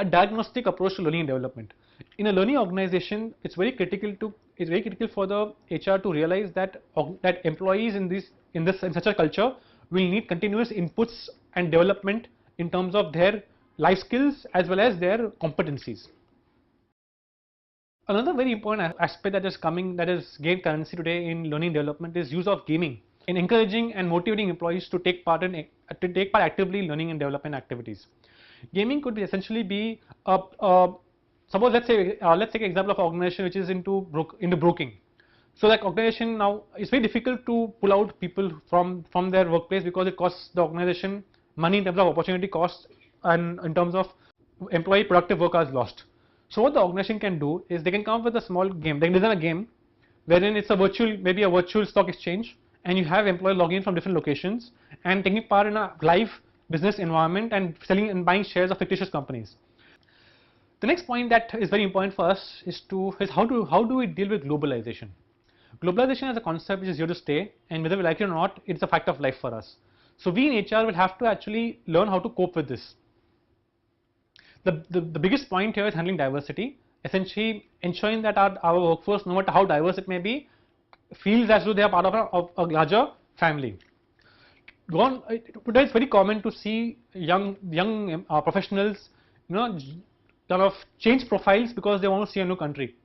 a diagnostic approach to learning and development. In a learning organization, it's very critical for the HR to realize that employees in such a culture will need continuous inputs and development in terms of their life skills as well as their competencies. Another very important aspect that is gained currency today in learning development is use of gaming in encouraging and motivating employees to take part actively learning and development activities. Gaming could essentially be suppose let's take an example of an organization which is into broking. So that organization, now it's very difficult to pull out people from their workplace because it costs the organization money in terms of opportunity costs and in terms of employee productive work hours lost. So what the organization can do is they can come up with a small game. They can design a game wherein it's maybe a virtual stock exchange, and you have employees logging in from different locations and taking part in a live business environment and selling and buying shares of fictitious companies. The next point that is very important for us is how do we deal with globalization? Globalization as a concept which is here to stay, and whether we like it or not, it's a fact of life for us. So we in HR will have to actually learn how to cope with this. The biggest point here is handling diversity, essentially ensuring that our workforce, no matter how diverse it may be, feels as though they are part of a larger family. Today it's very common to see young professionals, kind of change profiles because they want to see a new country,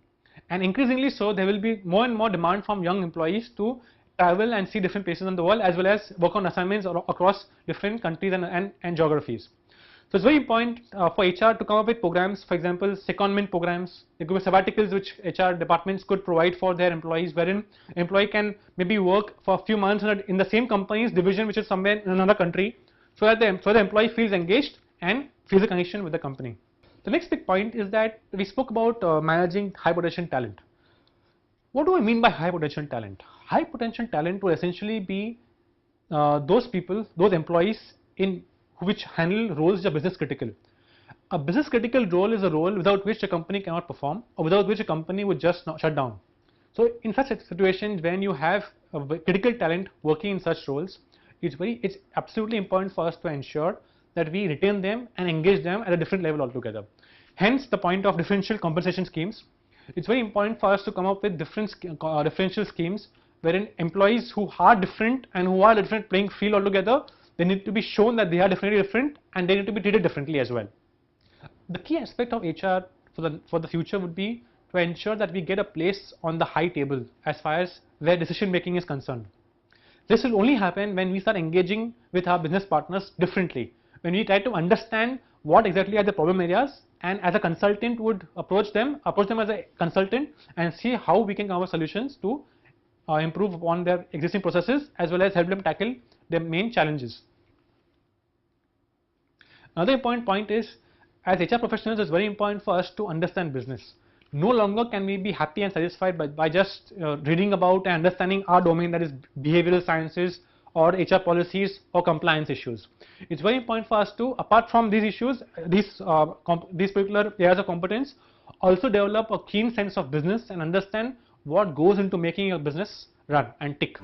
and increasingly so there will be more and more demand from young employees to travel and see different places in the world as well as work on assignments across different countries and geographies. So it's very important for HR to come up with programs, for example, secondment programs. There could be sabbaticals which HR departments could provide for their employees, wherein employee can maybe work for a few months in the same company's division which is somewhere in another country, so that the employee feels engaged and feels a connection with the company. The next big point is that we spoke about managing high potential talent. What do I mean by high potential talent? High potential talent will essentially be those employees which handle roles which are business critical. A business critical role is a role without which a company cannot perform, or without which a company would just shut down. So in such situations, when you have critical talent working in such roles, it's absolutely important for us to ensure that we retain them and engage them at a different level altogether. Hence the point of differential compensation schemes. It's very important for us to come up with differential schemes wherein employees who are different and who are a different playing field altogether, they need to be shown that they are definitely different and they need to be treated differently as well. The key aspect of HR for the future would be to ensure that we get a place on the high table as far as where decision making is concerned. This will only happen when we start engaging with our business partners differently, when we try to understand what exactly are the problem areas, and as a consultant would approach them as a consultant and see how we can come up with solutions to improve upon their existing processes as well as help them tackle their main challenges. Another important point is, as HR professionals, it's very important for us to understand business. No longer can we be happy and satisfied by just reading about and understanding our domain, that is behavioral sciences or HR policies or compliance issues. It's very important for us to, apart from these issues, these particular areas of competence, also develop a keen sense of business and understand what goes into making your business run and tick.